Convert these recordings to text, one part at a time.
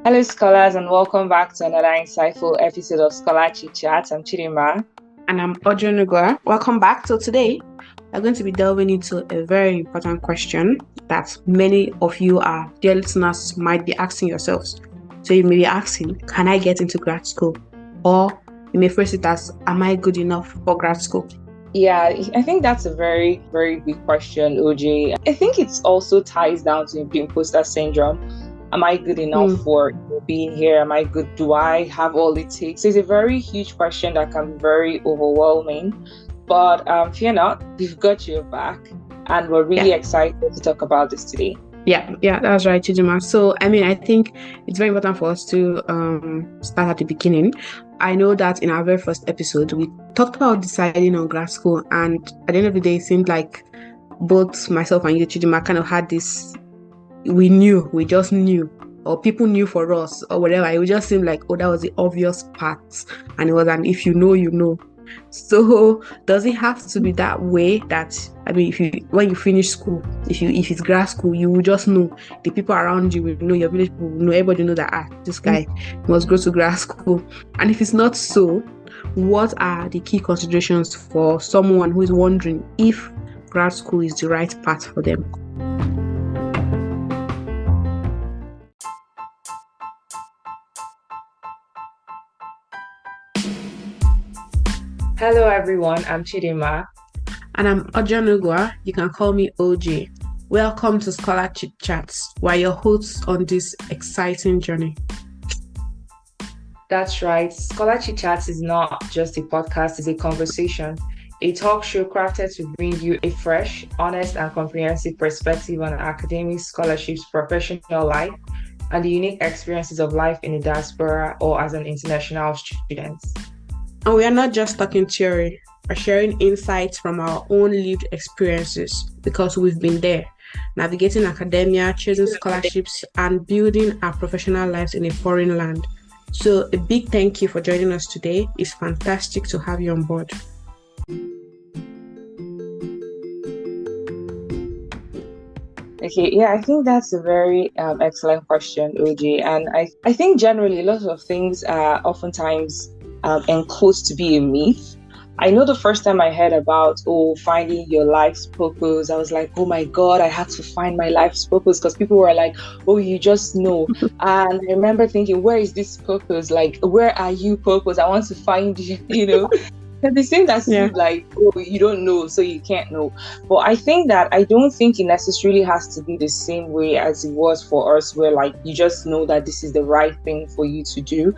Hello, scholars, and welcome back to another insightful episode of Scholar Chitchats. I'm Chidinma. And I'm Ojay. Welcome back. So today, we're going to be delving into a very important question that many of you, our dear listeners, might be asking yourselves. So you may be asking, can I get into grad school? Or you may phrase it as, am I good enough for grad school? Yeah, I think that's a very, very big question, OJ. I think it also ties down to imposter syndrome. Am I good enough for being here? Am I good? Do I have all it takes? It's a very huge question that can be very overwhelming. But fear not, we've got your back. And we're really excited to talk about this today. Yeah, that's right, Chidinma. So, I think it's very important for us to start at the beginning. I know that in our very first episode, we talked about deciding on grad school. And at the end of the day, it seemed like both myself and you, Chidinma, kind of had this, we just knew, or people knew for us, or whatever. It would just seem like, that was the obvious part. And it was an if you know, you know. So does it have to be that way that, when you finish school, if it's grad school, you will just know, the people around you will know, your village people will know, everybody will know that, this guy must go to grad school? And if it's not so, what are the key considerations for someone who is wondering if grad school is the right path for them? Hello everyone, I'm Chidinma. And I'm Ojay. You can call me OJ. Welcome to Scholar Chitchats. We're your hosts on this exciting journey. That's right. Scholar Chitchats is not just a podcast, it's a conversation. A talk show crafted to bring you a fresh, honest, and comprehensive perspective on academic scholarships, professional life, and the unique experiences of life in the diaspora or as an international student. And we are not just talking theory, we're sharing insights from our own lived experiences because we've been there, navigating academia, chasing scholarships, and building our professional lives in a foreign land. So a big thank you for joining us today. It's fantastic to have you on board. Okay, yeah, I think that's a very excellent question, OJ. And I think generally a lot of things are oftentimes enclosed to be a myth. I know the first time I heard about finding your life's purpose, I was like, oh my God, I had to find my life's purpose, because people were like, you just know. And I remember thinking, where is this purpose? Like, where are you, purpose? I want to find you, And they seem that like, you don't know, so you can't know. But I think that I don't think it necessarily has to be the same way as it was for us, where like you just know that this is the right thing for you to do.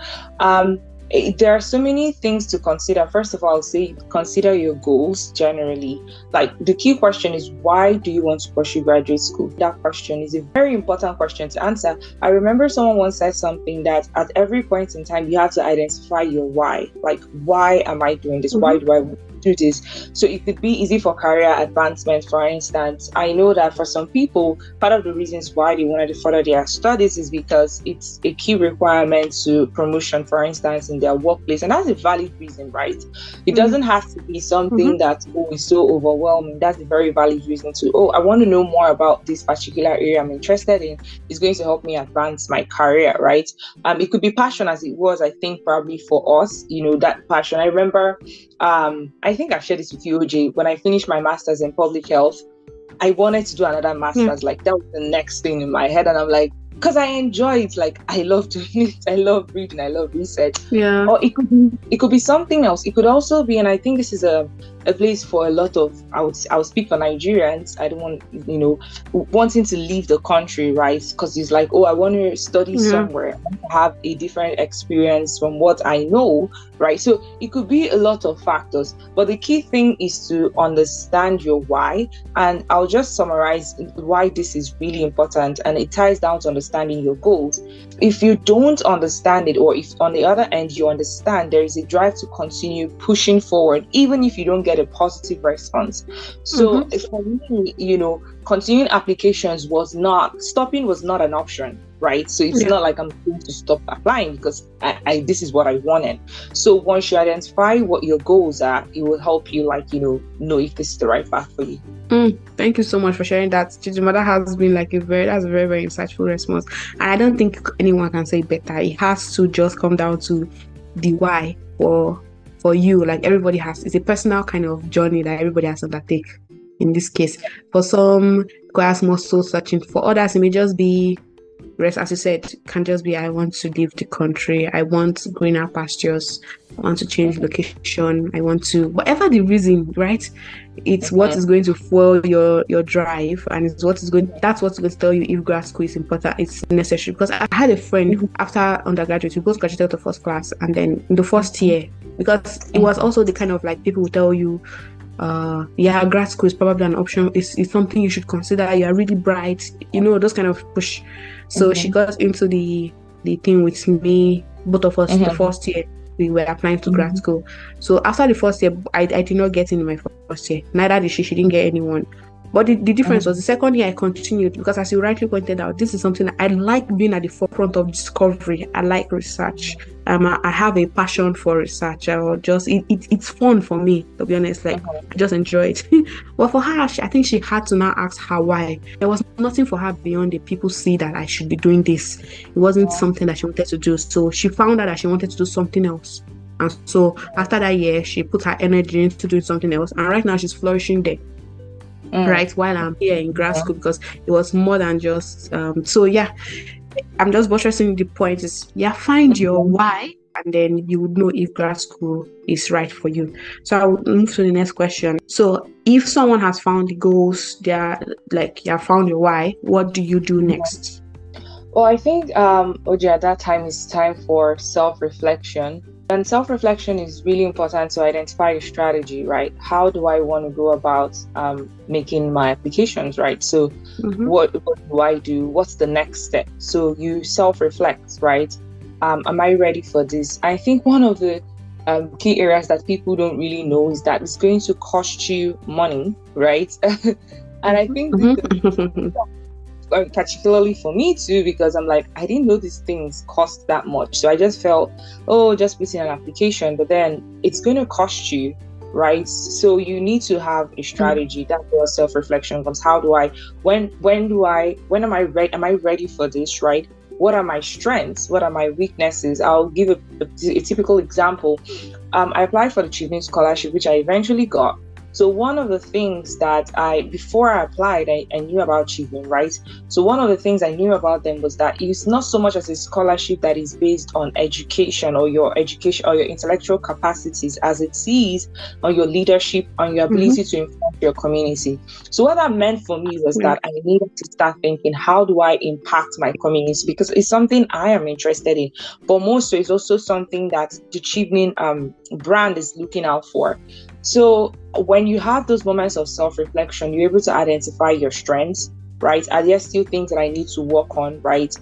There are so many things to consider. First of all, I'll say consider your goals generally. Like the key question is, why do you want to pursue graduate school? That question is a very important question to answer. I remember someone once said something that at every point in time, you have to identify your why. Like, why am I doing this? Why do I do this? So it could be easy for career advancement, for instance. I know that for some people, part of the reasons why they wanted to further their studies is because it's a key requirement to promotion, for instance, in their workplace. And that's a valid reason, right? It doesn't have to be something that is so overwhelming. That's a very valid reason to, I want to know more about this particular area I'm interested in. It's going to help me advance my career, right? It could be passion, as it was, I think, probably for us, that passion. I remember, I think I shared this with you, OJ, when I finished my master's in public health, I wanted to do another master's. Like that was the next thing in my head. And I'm like, because I enjoy it, like I love doing it, I love reading, I love research. Yeah. Or it could be something else. It could also be, and I think this is a place for a lot of, I would speak for Nigerians. I don't want, wanting to leave the country, right? Because it's like, I want to study somewhere, I want to have a different experience from what I know, right? So it could be a lot of factors, but the key thing is to understand your why. And I'll just summarize why this is really important, and it ties down to understanding your goals. If you don't understand it, or if on the other end you understand, there is a drive to continue pushing forward, even if you don't get get a positive response. So for me, continuing applications stopping was not an option, right? So it's not like I'm going to stop applying because I this is what I wanted. So once you identify what your goals are, it will help you know if this is the right path for you. Thank you so much for sharing that, Chidinma. That has been that's a very, very insightful response. And I don't think anyone can say better. It has to just come down to the why for you. Like everybody it's a personal kind of journey that everybody has to undertake. In this case, for some, requires more soul searching. For others, it may just be rest, as you said, can just be I want to leave the country, I want greener pastures, I want to change location, I want to, whatever the reason, right? It's what is going to fuel your drive, and that's what's going to tell you if grad school is important, it's necessary. Because I had a friend after undergraduate, we both graduated to first class, and then in the first year, because it was also the kind of like people will tell you, grad school is probably an option, it's something you should consider, you are really bright, those kind of push. So she got into the thing with me, both of us. The first year we were applying to grad school. So after the first year, I did not get in my first year, neither did she didn't get anyone. But the difference was the second year I continued, because as you rightly pointed out, this is something I like, being at the forefront of discovery. I like research. I have a passion for research. It's fun for me, to be honest. I just enjoy it. But for her, I think she had to now ask her why. There was nothing for her beyond the people see that I should be doing this. It wasn't something that she wanted to do. So she found out that she wanted to do something else. And so after that year, she put her energy into doing something else. And right now she's flourishing there. Right, while I'm here in grad school, because it was more than just I'm just buttressing the point is find your why, and then you would know if grad school is right for you. So I'll move to the next question. So if someone has found the goals, you found your why, what do you do next? Well, I think Ojay, at that time it's time for self-reflection. And self-reflection is really important to identify your strategy, right? How do I want to go about making my applications, right? So what do I do? What's the next step? So you self-reflect, right? Am I ready for this? I think one of the key areas that people don't really know is that it's going to cost you money, right? And I think particularly for me too, because I'm like, I didn't know these things cost that much. So I just felt, just put in an application, but then it's going to cost you, right? So you need to have a strategy. That's where self-reflection comes. How do I, when am I ready for this, right? What are my strengths? What are my weaknesses? I'll give a typical example. I applied for the Chidinma scholarship, which I eventually got. So one of the things that before I applied, I knew about Chidinma, right? So one of the things I knew about them was that it's not so much as a scholarship that is based on education or your intellectual capacities, as it is on your leadership, on your ability to inform your community. So what that meant for me was that I needed to start thinking, how do I impact my community? Because it's something I am interested in. But most so it's also something that the Chidinma brand is looking out for. So when you have those moments of self-reflection, you're able to identify your strengths, right? Are there still things that I need to work on, right?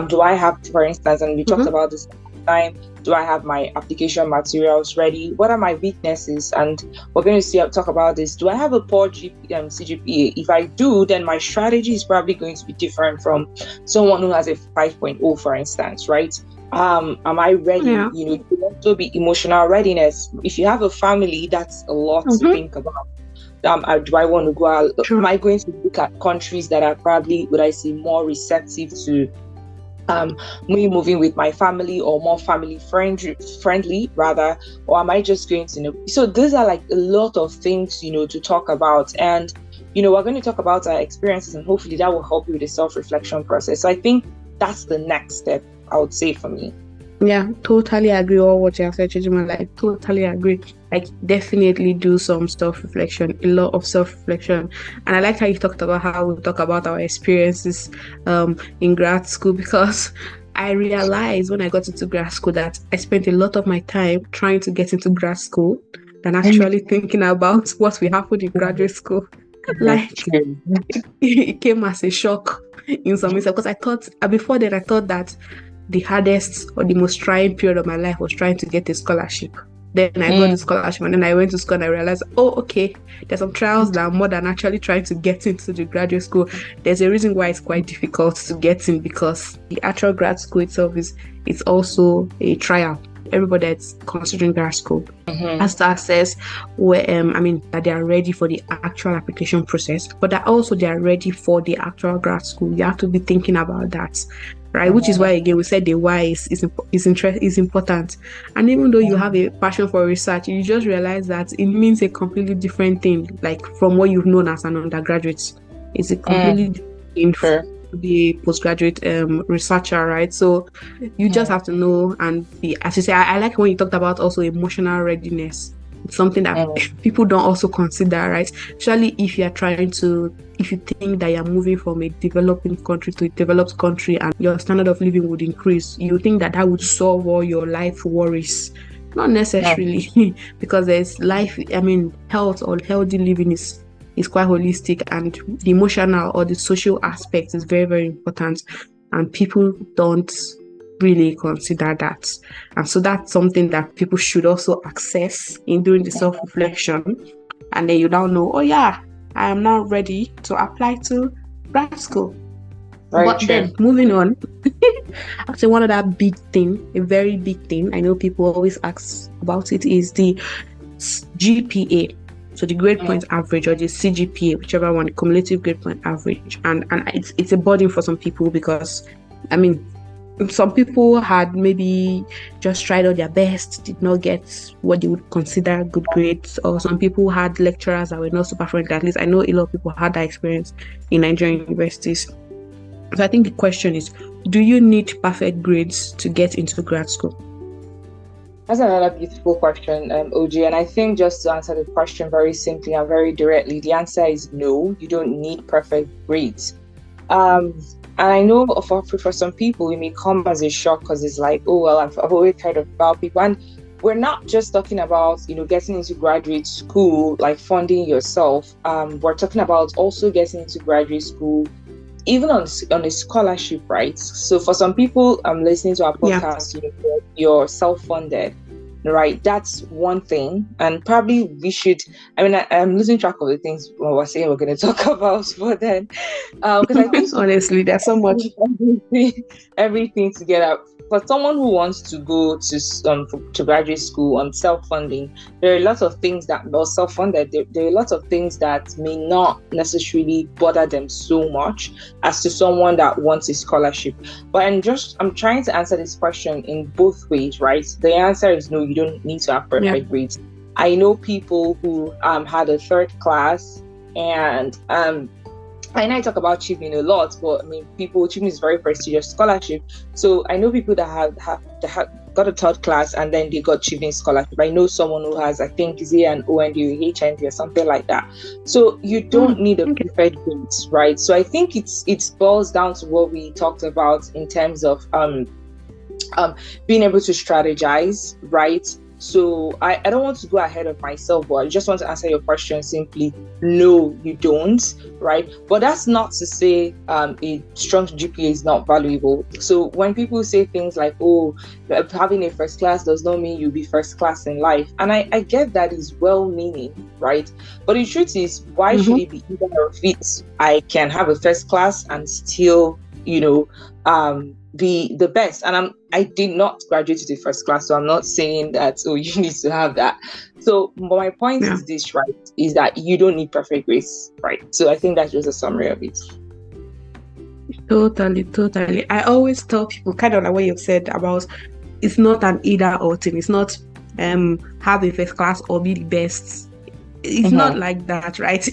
Do I have, for instance, and we talked about this time, do I have my application materials ready? What are my weaknesses? And we're going to talk about this. Do I have a poor CGPA? If I do, then my strategy is probably going to be different from someone who has a 5.0, for instance, right? Am I ready? It could also be emotional readiness. If you have a family, that's a lot to think about. Do I want to go out? Am I going to look at countries that are probably, would I say, more receptive to me moving with my family, or more family friendly rather? Or am I just going to So these are like a lot of things, to talk about. And, we're going to talk about our experiences, and hopefully that will help you with the self-reflection process. So I think that's the next step, I would say, for me. Yeah, totally agree with what you have said, Chidinma. Totally agree. Definitely do some self-reflection, a lot of self-reflection. And I like how you talked about how we talk about our experiences in grad school, because I realized when I got into grad school that I spent a lot of my time trying to get into grad school than actually thinking about what will happen in graduate school. It came as a shock in some ways, because I thought that the hardest or the most trying period of my life was trying to get a scholarship. Then I got the scholarship, and then I went to school and I realized, oh, okay, there's some trials that are more than actually trying to get into the graduate school. There's a reason why it's quite difficult to get in, because the actual grad school itself it's also a trial. Everybody that's considering grad school has to assess where that they are ready for the actual application process, but that also they are ready for the actual grad school. You have to be thinking about that, right? Which is why, again, we said the why is important. And even though you have a passion for research, you just realize that it means a completely different thing, like from what you've known as an undergraduate. It's a completely different thing to be a postgraduate researcher, right? So you just have to know and be, as you say, I like when you talked about also emotional readiness. It's something that people don't also consider, right? Especially if you think that you're moving from a developing country to a developed country and your standard of living would increase, you think that would solve all your life worries. Not necessarily, because there's health or healthy living is quite holistic, and the emotional or the social aspect is very, very important, and people don't really consider that. And so that's something that people should also access in doing the self-reflection, and then you now know, oh yeah, I am now ready to apply to grad school. Then moving on, actually one other big thing, a very big thing I know people always ask about it, is the GPA. So the grade point average, or the CGPA, whichever one, the cumulative grade point average. And it's a burden for some people, because some people had maybe just tried out their best, did not get what they would consider good grades, or some people had lecturers that were not super friendly. At least I know a lot of people had that experience in Nigerian universities. So I think the question is, do you need perfect grades to get into grad school? That's another beautiful question, Ojay. And I think, just to answer the question very simply and very directly, the answer is no. You don't need perfect grades. And I know for some people, it may come as a shock, because it's like, oh, well, I've always heard about people. And we're not just talking about, getting into graduate school, like funding yourself. We're talking about also getting into graduate school, even on a scholarship, right? So for some people, I'm listening to our podcast, you're self-funded, right? That's one thing. And probably we should, I'm losing track of the things we're saying we're going to talk about, but then, because I think honestly, there's so much. Everything together. For someone who wants to go to graduate school on self-funding, there are lots of things that, or self-funded, there are lots of things that may not necessarily bother them so much as to someone that wants a scholarship. But I'm trying to answer this question in both ways, right? The answer is no, you don't need to have perfect grades. I know people who had a third class, and I talk about Chidinma a lot, but Chidinma is very prestigious scholarship. So I know people that have got a third class and then they got Chidinma scholarship. I know someone who has, I think, an OND or HND or something like that. So you don't need a perfect grade, right? So I think it boils down to what we talked about in terms of being able to strategize, right? So I don't want to go ahead of myself, but I just want to answer your question simply. No, you don't, right? But that's not to say a strong GPA is not valuable. So when people say things like, oh, having a first class does not mean you'll be first class in life. And I get that is well-meaning, right? But the truth is, why should it be either or fit? I can have a first class and still, be the best. And I did not graduate to the first class, so I'm not saying that, oh, you need to have that. So but my point is this, right, is that you don't need perfect grades, right? So I think that's just a summary of it. Totally. I always tell people, kind of like what you've said about, it's not an either or thing. It's not have a first class or be the best. It's not like that, right?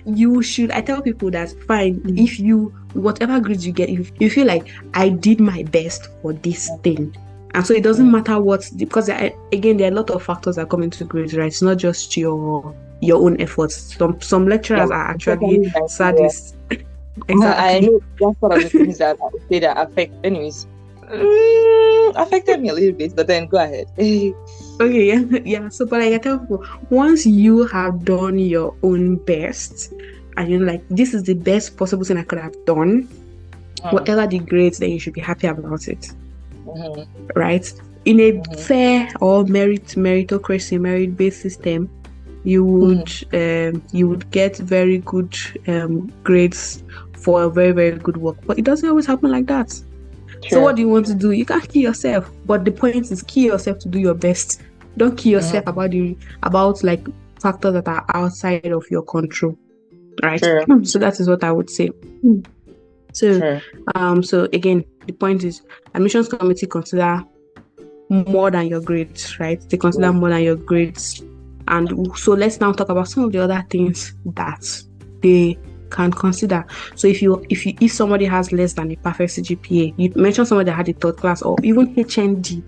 You should, I tell people that fine, if you, whatever grades you get, if you feel like I did my best for this thing, and so it doesn't matter what, because again, there are a lot of factors that come into grades, right? It's not just your own efforts. Some lecturers are actually sadists. Exactly. I know that's one of the things that I would say that affected me a little bit, but then go ahead. Okay, yeah. So, but I tell people, once you have done your own best, and you're like, this is the best possible thing I could have done, whatever the grades, then you should be happy about it, right? in a fair or meritocracy, merit-based system, you would get very good grades for a very, very good work. But it doesn't always happen like that. True. So what do you want to do? You can't kill yourself. But the point is, kill yourself to do your best. Don't kill yourself about like factors that are outside of your control. Right? True. So that is what I would say. So so again, the point is, admissions committee consider more than your grades, right? They consider more than your grades. And so let's now talk about some of the other things that they can consider. So if somebody has less than a perfect CGPA, you mentioned somebody that had a third class or even HND,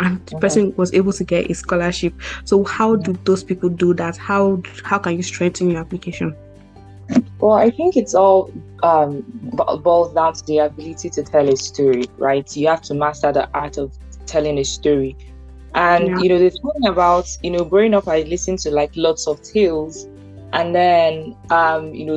and the person was able to get a scholarship. So how do those people do that? How can you strengthen your application? Well, I think it's all boils down to the ability to tell a story, right? You have to master the art of telling a story. And the thing about growing up, I listened to like lots of tales, and then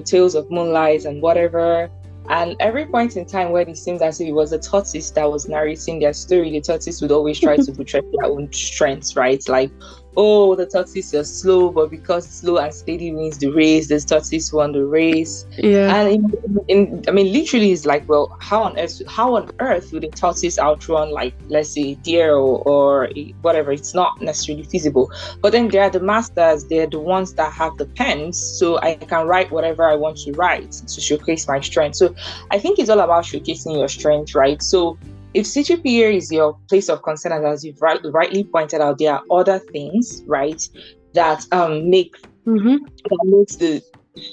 tales of moonlight and whatever. And every point in time when it seems as if it was a tortoise that was narrating their story, the tortoise would always try to portray their own strengths, right? Like, oh, the tortoise is slow, but because slow and steady wins the race, the tortoise won the race. Yeah. And literally, it's like, well, how on earth would a tortoise outrun, like, let's say, deer or whatever? It's not necessarily feasible. But then they are the masters. They're the ones that have the pens, so I can write whatever I want to write to showcase my strength. So I think it's all about showcasing your strength, right? So if CGPA is your place of concern, and as you've rightly pointed out, there are other things, right, that makes the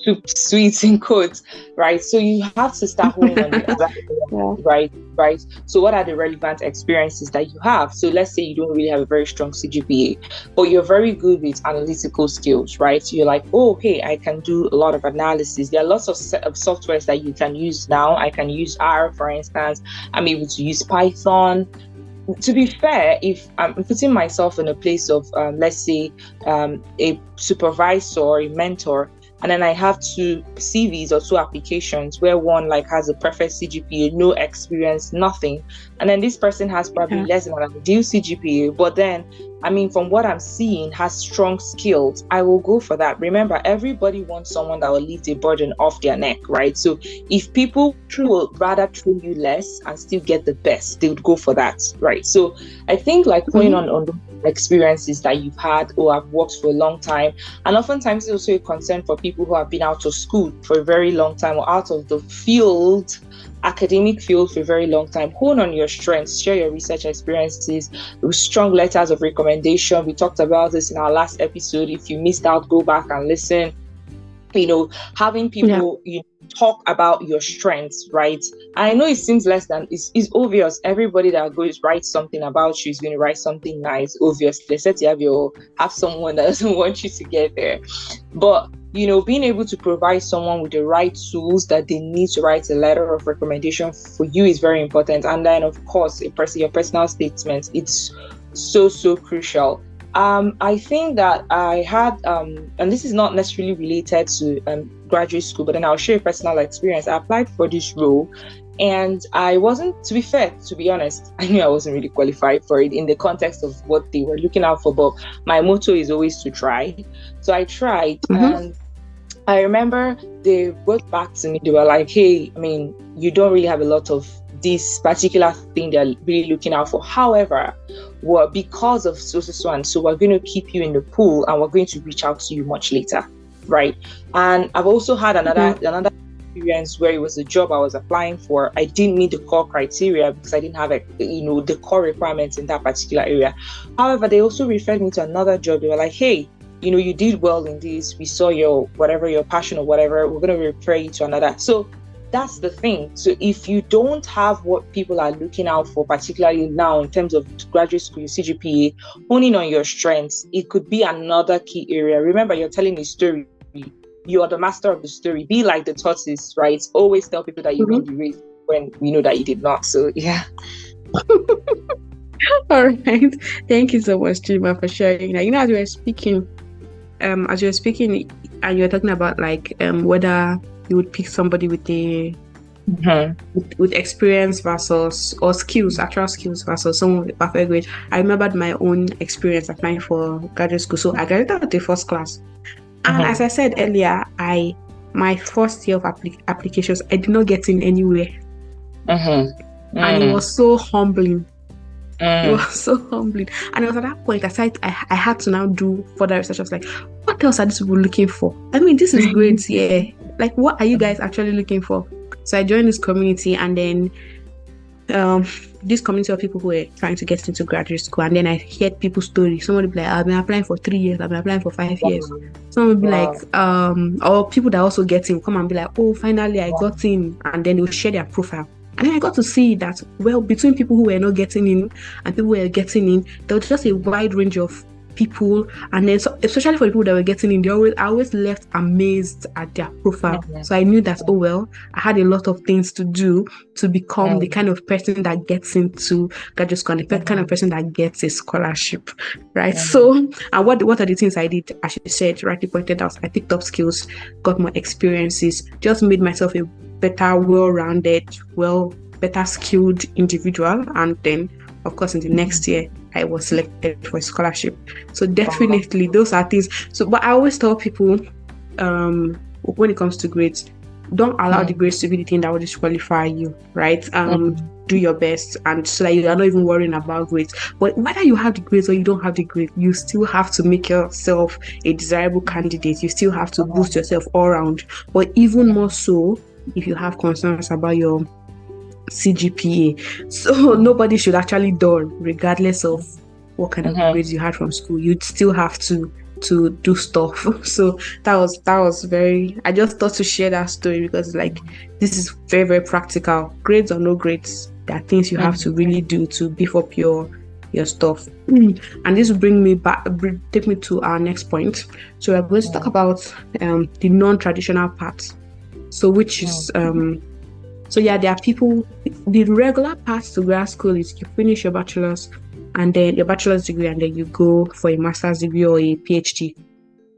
soup sweet in quotes, right? So you have to start honing on the other things, right? So what are the relevant experiences that you have? So let's say you don't really have a very strong CGPA, but you're very good with analytical skills, right? So you're like, oh, hey, I can do a lot of analysis. There are lots of softwares that you can use now. I can use R, for instance. I'm able to use Python. To be fair, if I'm putting myself in a place of, let's say, a supervisor or a mentor, and then I have 2 CVs or 2 applications where one like has a perfect CGPA, no experience, nothing. And then this person has probably less than an ideal CGPA, but then, from what I'm seeing, has strong skills. I will go for that. Remember, everybody wants someone that will lift a burden off their neck, right? So if people would rather train you less and still get the best, they would go for that, right? So I think like going on the experiences that you've had or have worked for a long time, and oftentimes it's also a concern for people who have been out of school for a very long time or out of the academic field for a very long time. Hone on your strengths, share your research experiences with strong letters of recommendation. We talked about this in our last episode. If you missed out, go back and listen. Having people talk about your strengths, right? I know it seems less than it's obvious. Everybody that goes write something about you is going to write something nice, obviously, except you have someone that doesn't want you to get there. But being able to provide someone with the right tools that they need to write a letter of recommendation for you is very important. And then, of course, your personal statement, it's so crucial. I think that I had, and this is not necessarily related to graduate school, but then I'll share a personal experience. I applied for this role, and I wasn't, to be fair, to be honest, I knew I wasn't really qualified for it in the context of what they were looking out for, but my motto is always to try. So I tried, and I remember they wrote back to me. They were like, hey, you don't really have a lot of this particular thing they're really looking out for. However, because of so and so, we're going to keep you in the pool and we're going to reach out to you much later, right? And I've also had another experience where it was a job I was applying for. I didn't meet the core criteria because I didn't have the core requirements in that particular area. However, they also referred me to another job. They were like, hey, you did well in this. We saw your passion or whatever. We're going to refer you to another. So that's the thing. So if you don't have what people are looking out for, particularly now in terms of graduate school, CGPA, honing on your strengths, it could be another key area. Remember, you're telling a story. You are the master of the story. Be like the tortoise, right? Always tell people that you win the race when we know that you did not. So yeah. All right. Thank you so much, Chidinma, for sharing. As you were speaking, and you were talking about whether you would pick somebody with a with experience versus or skills, actual skills versus someone with perfect grade. I remembered my own experience applying for graduate school. So I graduated with the first class. And as I said earlier, my first year of applications, I did not get in anywhere. And it was so humbling. It was so humbling. And it was at that point I had to now do further research. I was like, what else are these people looking for? I mean, this is great, yeah. Like, what are you guys actually looking for? So I joined this community, and then this community of people who were trying to get into graduate school, and then I heard people's stories. Somebody would be like, I've been applying for 3 years, I've been applying for 5 years. Some would be like, or people that also get in come and be like, oh, finally I got in, and then they will share their profile. And then I got to see that, well, between people who were not getting in and people who were getting in, there was just a wide range of people. And then, so, especially for the people that were getting in, I always left amazed at their profile. So I knew that, oh, well, I had a lot of things to do to become the kind of person that gets into graduate school, and the kind of person that gets a scholarship, right? So, and what are the things I did? As you said, rightly pointed out, I picked up skills, got more experiences, just made myself a better, well-rounded, better skilled individual. And then, of course, in the next year, I was selected for a scholarship. So definitely those are things. So, but I always tell people, when it comes to grades, don't allow the grades to be the thing that will disqualify you, right? Do your best, and so that you are not even worrying about grades. But whether you have the grades or you don't have the grades, you still have to make yourself a desirable candidate. You still have to boost yourself all around. But even more so, if you have concerns about your CGPA. So nobody should actually dull, regardless of what kind of grades you had from school. You'd still have to do stuff. So that was very, I just thought to share that story because like this is very, very practical. Grades or no grades, there are things you have to really do to beef up your stuff. And this will take me to our next point. So we're going to talk about the non-traditional path. So which is so yeah, there are people, the regular path to grad school is you finish your bachelor's and then your bachelor's degree, and then you go for a master's degree or a PhD,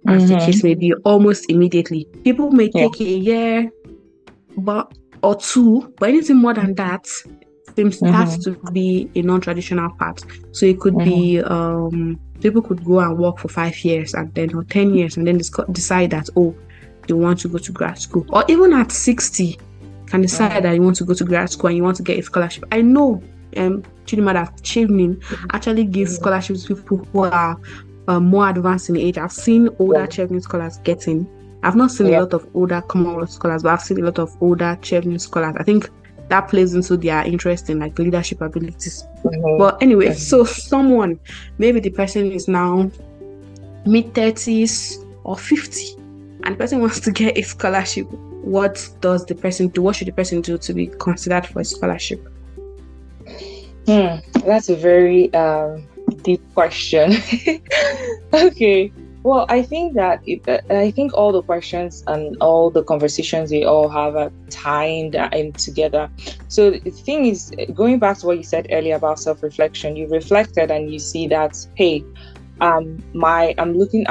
as the case may be, almost immediately. People may take a year or two, but anything more than that has to be a non-traditional path. So it could be people could go and work for 5 years and then or 10 years and then decide that, oh, they want to go to grad school, or even at 60 can decide that you want to go to grad school and you want to get a scholarship. I know Chidinma that Chidinma actually gives scholarships to people who are more advanced in age. I've seen older Chidinma scholars getting. I've not seen a lot of older Commonwealth scholars, but I've seen a lot of older Chidinma scholars. I think that plays into their interest in like leadership abilities. But anyway, so someone, maybe the person is now mid-30s or 50, and the person wants to get a scholarship. What does the person do? What should the person do to be considered for a scholarship? That's a very deep question. Okay. Well, I think that all the questions and all the conversations they all have are tied in together. So the thing is, going back to what you said earlier about self-reflection, you reflected and you see that, hey, I'm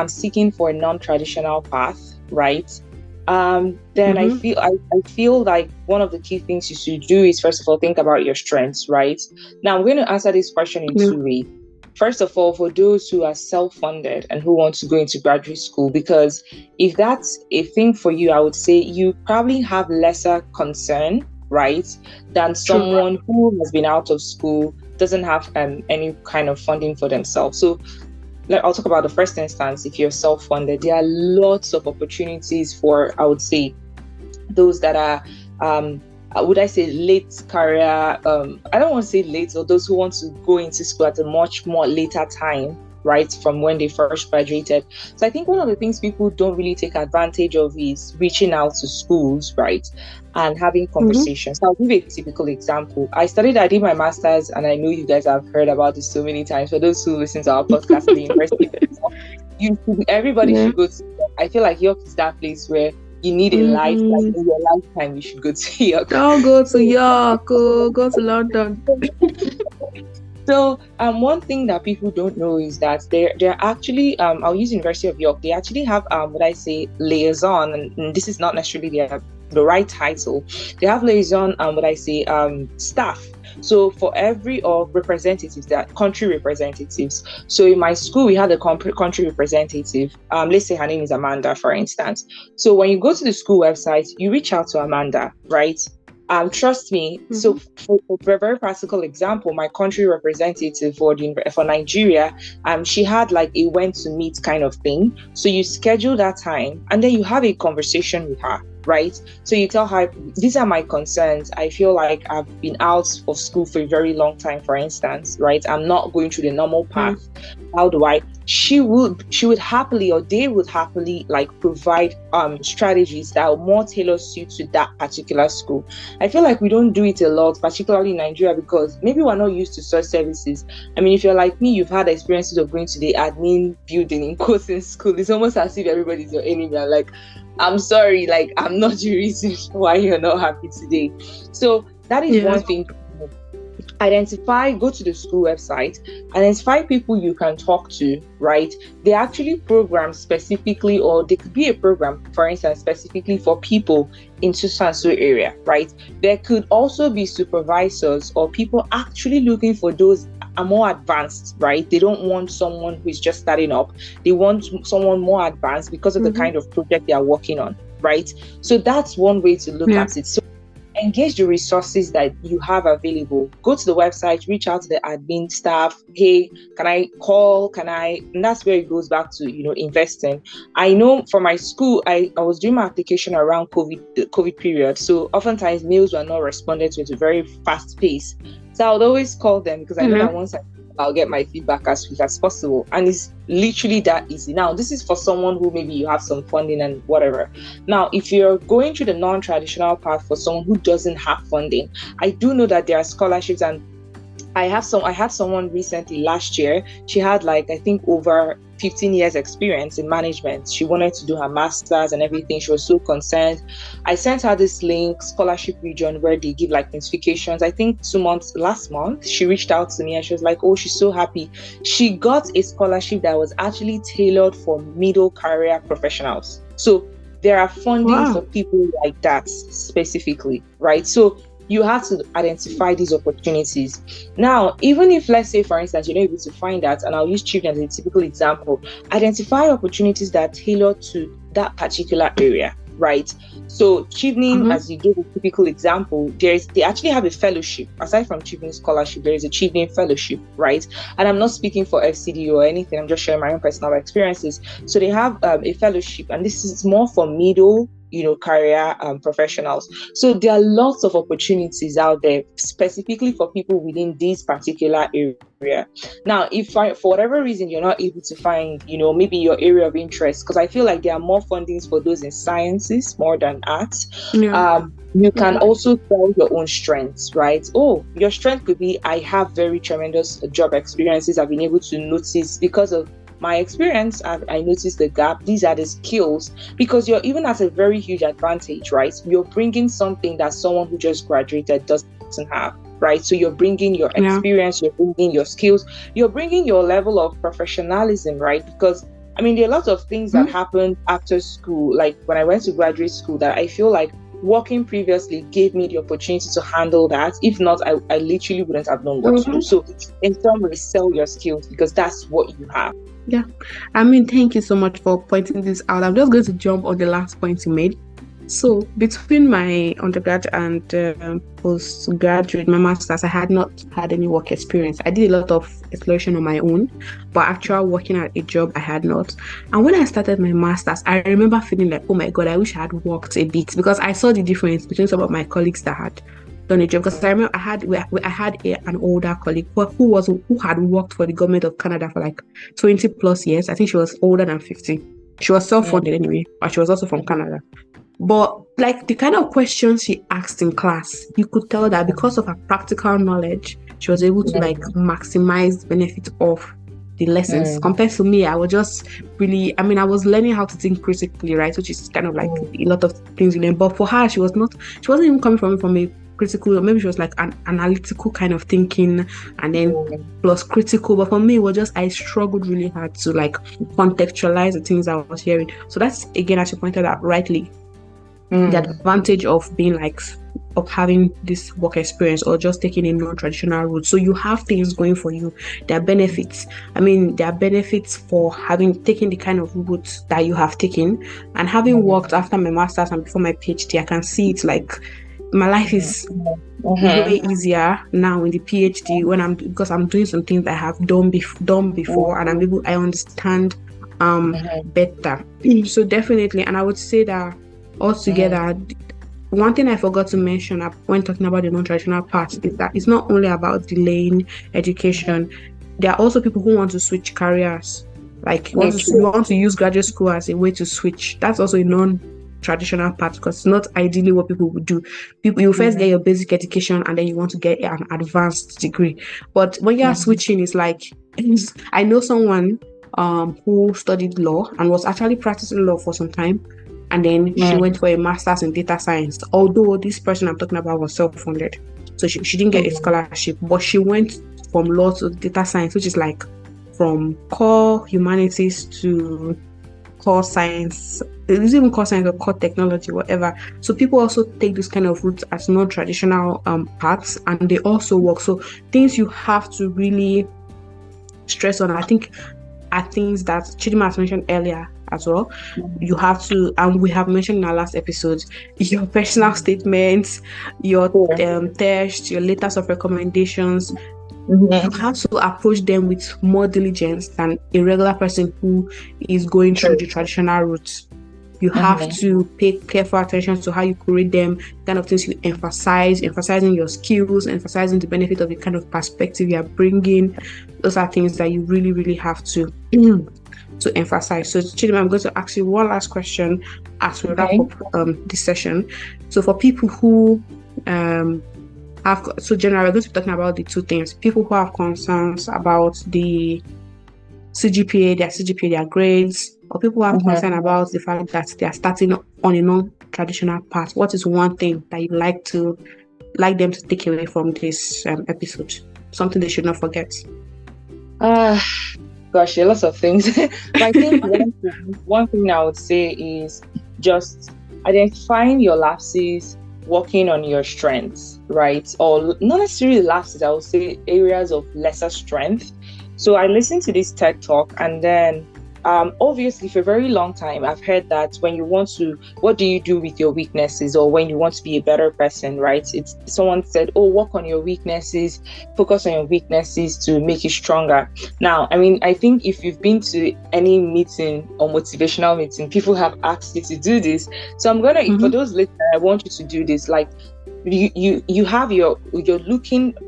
seeking for a non-traditional path, right? Then I feel like one of the key things you should do is, first of all, think about your strengths, right? Now I'm going to answer this question in two ways. First of all, for those who are self-funded and who want to go into graduate school, because if that's a thing for you, I would say you probably have lesser concern, right, than someone who has been out of school, doesn't have any kind of funding for themselves. So I'll talk about the first instance. If you're self-funded, there are lots of opportunities for, I would say, those that are would I say late career, I don't want to say late, or those who want to go into school at a much more later time, right, from when they first graduated. So I think one of the things people don't really take advantage of is reaching out to schools, right, and having conversations. So I'll give you a typical example. I did my master's, and I know you guys have heard about this so many times. For those who listen to our podcast at the university, everybody should go to, I feel like York is that place where you need a life, like in your lifetime, you should go to York. Don't go to York, go to London. So one thing that people don't know is that they're actually, I'll use University of York, they actually have, liaison, and this is not necessarily the right title. They have liaison, staff. So for every representatives, there are country representatives. So in my school, we had a country representative. Let's say her name is Amanda, for instance. So when you go to the school website, you reach out to Amanda, right? Trust me. Mm-hmm. So for a very practical example, my country representative for Nigeria, she had like a when to meet kind of thing. So you schedule that time and then you have a conversation with her, right? So you tell her, these are my concerns. I feel like I've been out of school for a very long time, for instance, right? I'm not going through the normal path. How do I? She would happily, or they would happily, like provide strategies that are more tailored suit to that particular school. I feel like we don't do it a lot, particularly in Nigeria, because maybe we're not used to such services. I mean, if you're like me, you've had experiences of going to the admin building in quotes in school. It's almost as if everybody's your enemy. Like, I'm sorry, like I'm not the reason why you're not happy today. So that is one thing. Go to the school website, identify people you can talk to, right? They actually program specifically, or they could be a program, for instance, specifically for people in so area, right? There could also be supervisors or people actually looking for those are more advanced, right? They don't want someone who is just starting up. They want someone more advanced because of the kind of project they are working on, right? So that's one way to look at it. So engage the resources that you have available. Go to the website, reach out to the admin staff. Hey, can I call? And that's where it goes back to, investing. I know for my school, I was doing my application around the COVID period. So oftentimes mails were not responded to at a very fast pace. So I would always call them because I know that once I'll get my feedback as quick as possible. And it's literally that easy. Now, this is for someone who maybe you have some funding and whatever. Now, if you're going through the non-traditional path for someone who doesn't have funding, I do know that there are scholarships, and I had someone recently last year. She had I think over 15 years experience in management. She wanted to do her master's and everything. She was so concerned. I sent her this link, Scholarship Region, where they give notifications. I think last month, she reached out to me and she was like, oh, she's so happy. She got a scholarship that was actually tailored for middle career professionals. So there are funding for people like that specifically, right? So you have to identify these opportunities. Now, even if, let's say, for instance, you're not able to find that, and I'll use children as a typical example, identify opportunities that are tailored to that particular area, right? So Chidinma, as you gave a typical example, they actually have a fellowship. Aside from Chidinma scholarship, there is a Chidinma fellowship, right? And I'm not speaking for FCD or anything. I'm just sharing my own personal experiences. So they have a fellowship, and this is more for middle career professionals. So there are lots of opportunities out there specifically for people within this particular area. Now, if for whatever reason you're not able to find, maybe your area of interest, because I feel like there are more fundings for those in sciences more than arts. You can also tell your own strengths, right? Oh, your strength could be, I have very tremendous job experiences. I've been able to notice because of my experience, I noticed the gap. These are the skills, because you're even at a very huge advantage, right? You're bringing something that someone who just graduated doesn't have, right? So you're bringing your experience, you're bringing your skills, you're bringing your level of professionalism, right? Because I mean, there are lots of things that happened after school, like when I went to graduate school, that I feel like working previously gave me the opportunity to handle that. If not, I literally wouldn't have known what to do. So in some ways, sell your skills, because that's what you have. Yeah, I mean, thank you so much for pointing this out. I'm just going to jump on the last point you made. So between my undergrad and postgraduate, my master's, I had not had any work experience. I did a lot of exploration on my own, but actual working at a job, I had not. And when I started my master's, I remember feeling like, oh my God, I wish I had worked a bit, because I saw the difference between some of my colleagues that had done a job. Because I remember I had an older colleague who had worked for the government of Canada for 20 plus years. I think she was older than 50. She was self-funded anyway, but she was also from Canada. But the kind of questions she asked in class, you could tell that because of her practical knowledge, she was able to maximize the benefit of the lessons. Compared to me, I was just really, I was learning how to think critically, right? Which is kind of a lot of things you learn. But for her, she wasn't even coming from a critical, maybe she was an analytical kind of thinking, and then plus critical. But for me, it was just, I struggled really hard to contextualize the things I was hearing. So that's, again, as you pointed out rightly, the advantage of being like of having this work experience or just taking a non-traditional route. So you have things going for you. There are benefits. I mean, there are benefits for having taken the kind of route that you have taken, and having worked after my master's and before my PhD, I can see it like my life is way easier now in the PhD because I'm doing some things I have done before, and I understand better. So definitely, and I would say that altogether, one thing I forgot to mention when talking about the non-traditional part is that it's not only about delaying education. There are also people who want to switch careers. Like you want to use graduate school as a way to switch. That's also a non-traditional part, because it's not ideally what people would do. You first get your basic education and then you want to get an advanced degree. But when you are switching, it's like I know someone who studied law and was actually practicing law for some time. And then she went for a master's in data science. Although this person I'm talking about was self-funded. So she didn't get a scholarship, but she went from law to data science, which is like from core humanities to core science. It's even core science or core technology, whatever. So people also take this kind of route as non-traditional paths, and they also work. So things you have to really stress on, I think, are things that Chidinma has mentioned earlier as well. You have to, and we have mentioned in our last episode, your personal statements, your tests, your letters of recommendations. You have to approach them with more diligence than a regular person who is going through the traditional route. You have to pay careful attention to how you create them, kind of things you emphasizing your skills, emphasizing the benefit of the kind of perspective you are bringing. Those are things that you really, really have to emphasize. So Chidinma, I'm going to ask you one last question as we wrap up this session. So for people who generally we're going to be talking about the two things. People who have concerns about the CGPA, their grades, or people who have concern about the fact that they are starting on a non-traditional path. What is one thing that you'd like them to take away from this episode? Something they should not forget. Gosh, there are lots of things. But I think one thing I would say is just identifying your lapses, working on your strengths, right? Or not necessarily lapses, I would say areas of lesser strength. So I listened to this TED Talk, and then obviously for a very long time, I've heard that when you want to, what do you do with your weaknesses, or when you want to be a better person, right? It's someone said, work on your weaknesses, focus on your weaknesses to make you stronger. Now, I mean, I think if you've been to any meeting or motivational meeting, people have asked you to do this. So I'm going to, for those listeners, I want you to do this. Like, you have you're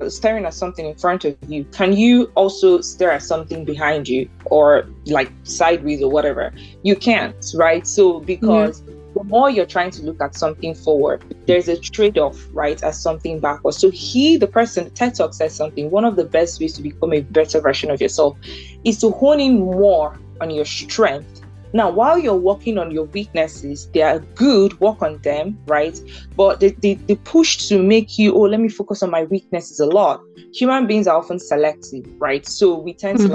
staring at something in front of you. Can you also stare at something behind you, or like sideways or whatever? You can't, right? So because the more you're trying to look at something forward, there's a trade-off, right, as something backwards. So the person, TED Talk says something, one of the best ways to become a better version of yourself is to hone in more on your strength. Now, while you're working on your weaknesses, they are good, work on them, right? But the push to make you, let me focus on my weaknesses a lot. Human beings are often selective, right? So we tend to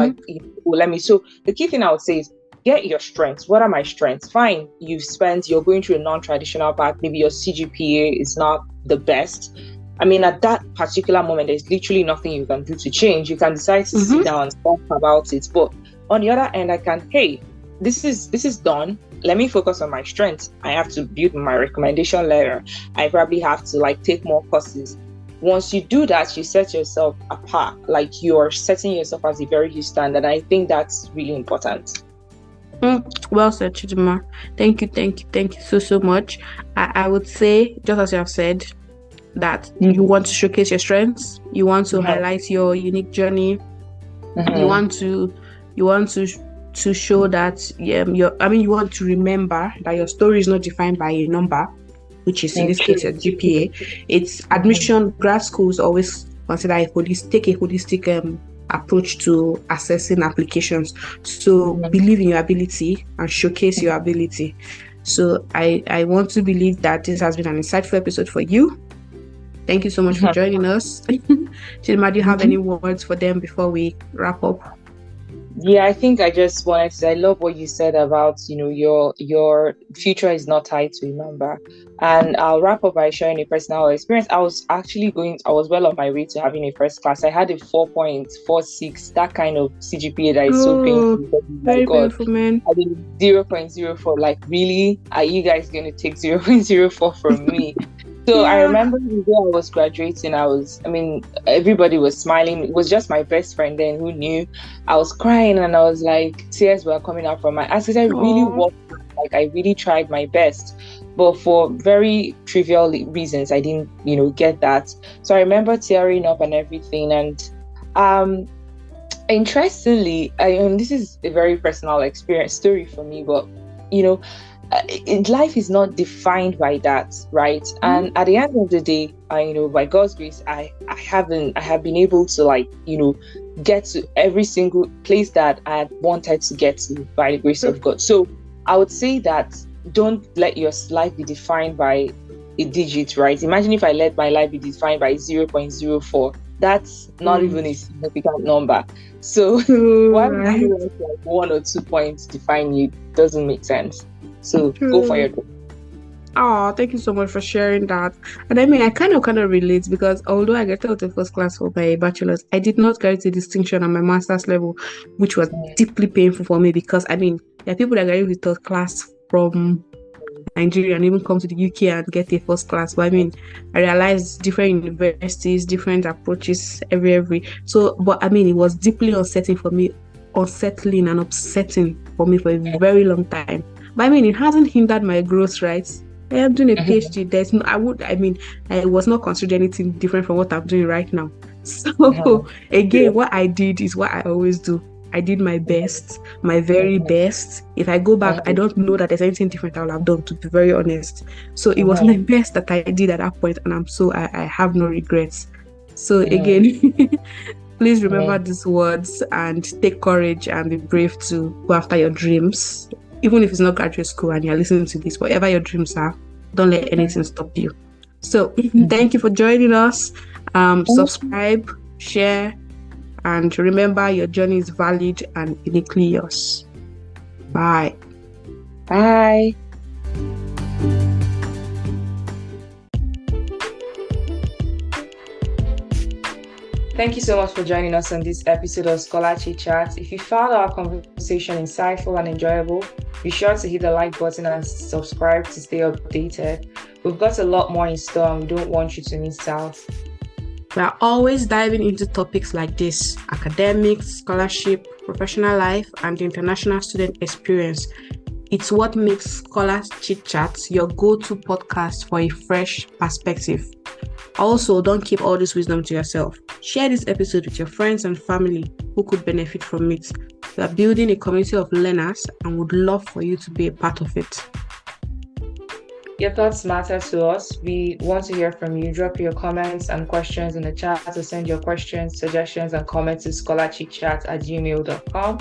so the key thing I would say is get your strengths. What are my strengths? Fine, you're going through a non-traditional path. Maybe your CGPA is not the best. I mean, at that particular moment, there's literally nothing you can do to change. You can decide to sit down and talk about it. But on the other end, this is done. Let me focus on my strengths. I have to build my recommendation letter. I probably have to take more courses. Once you do that, you set yourself apart. Like, you're setting yourself as a very huge standard. I think that's really important. Well said, Chidinma. Thank you so much. I would say, just as you have said, that you want to showcase your strengths. You want to highlight your unique journey. You want to show that you want to remember that your story is not defined by a number, which is in this case a GPA. It's admission. Grad schools always consider take a holistic approach to assessing applications. So believe in your ability and showcase your ability. So I want to believe that this has been an insightful episode for you. Thank you so much for joining us. Chidinma, do you have any words for them before we wrap up? Yeah, I think I just wanted to. I love what you said about, your future is not tied to a number. And I'll wrap up by sharing a personal experience. I was well on my way to having a first class. I had a 4.46, that kind of CGPA that is so painful Oh, because, my very God, painful, man. I did 0.04. Like, really? Are you guys going to take 0.04 from me? So I Yeah. remember the day I was graduating, everybody was smiling. It was just my best friend then who knew. I was crying and I was like, tears were coming out from my eyes because I really Oh. worked, like I really tried my best. But for very trivial reasons, I didn't, get that. So I remember tearing up and everything. And um, interestingly, this is a very personal experience story for me, but you know, life is not defined by that, right? And at the end of the day, by God's grace, I have been able to, like, get to every single place that I had wanted to get to by the grace of God. So I would say that don't let your life be defined by a digit, right? Imagine if I let my life be defined by 0.04. That's not even a significant number. So why would you let like 1 or 2 points define you? Doesn't make sense. So go for your goal. Oh, thank you so much for sharing that. And I mean, I kind of relate because although I graduated with a first class for my bachelor's, I did not get a distinction on my master's level, which was deeply painful for me because, I mean, there are people that graduate with third class from Nigeria and even come to the UK and get a first class. But I mean, I realized different universities, different approaches, every. So, but I mean, it was deeply unsettling and upsetting for me for a very long time. But I mean, it hasn't hindered my growth, right? I am doing a PhD. I was not considering anything different from what I'm doing right now. So again, what I did is what I always do. I did my best, my very best. If I go back, I don't know that there's anything different I would have done, to be very honest. So it was my best that I did at that point, and I have no regrets. So again, please remember these words and take courage and be brave to go after your dreams. Even if it's not graduate school and you're listening to this, whatever your dreams are, don't let anything stop you. So thank you for joining us. Subscribe, share, and remember your journey is valid and uniquely yours. Bye. Bye. Thank you so much for joining us on this episode of Scholar Chitchats. If you found our conversation insightful and enjoyable, be sure to hit the like button and subscribe to stay updated. We've got a lot more in store and we don't want you to miss out. We are always diving into topics like this: academics, scholarship, professional life, and the international student experience. It's what makes Scholar Chitchats your go-to podcast for a fresh perspective. Also, don't keep all this wisdom to yourself. Share this episode with your friends and family who could benefit from it. We are building a community of learners and would love for you to be a part of it. Your thoughts matter to us. We want to hear from you. Drop your comments and questions in the chat, or send your questions, suggestions, and comments to scholarchitchat@gmail.com.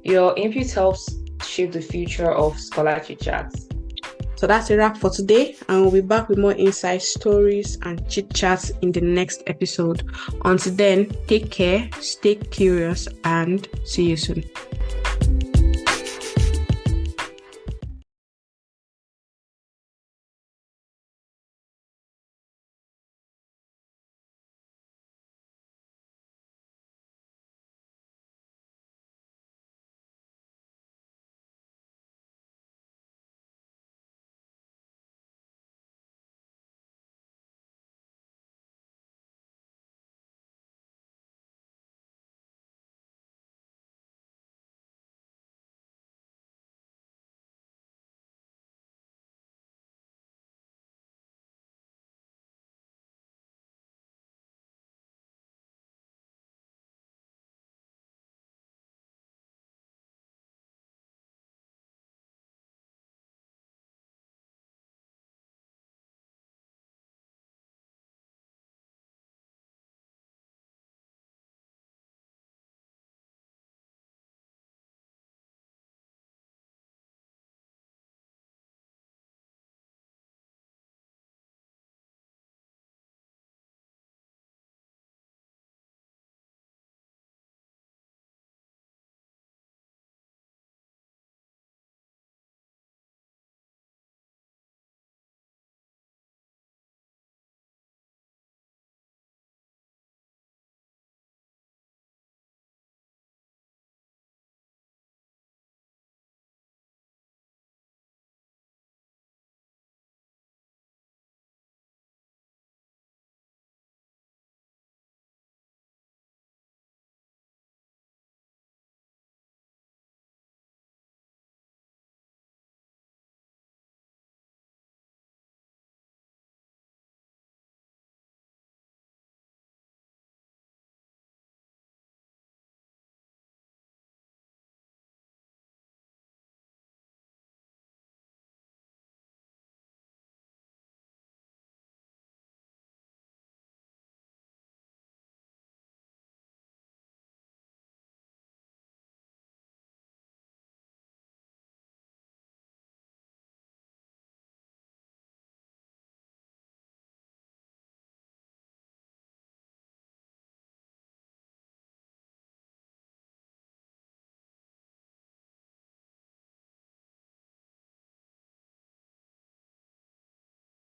Your input helps shape the future of Scholar Chitchats. So that's a wrap for today, and we'll be back with more insight stories and chit chats in the next episode. Until then, take care, stay curious, and see you soon.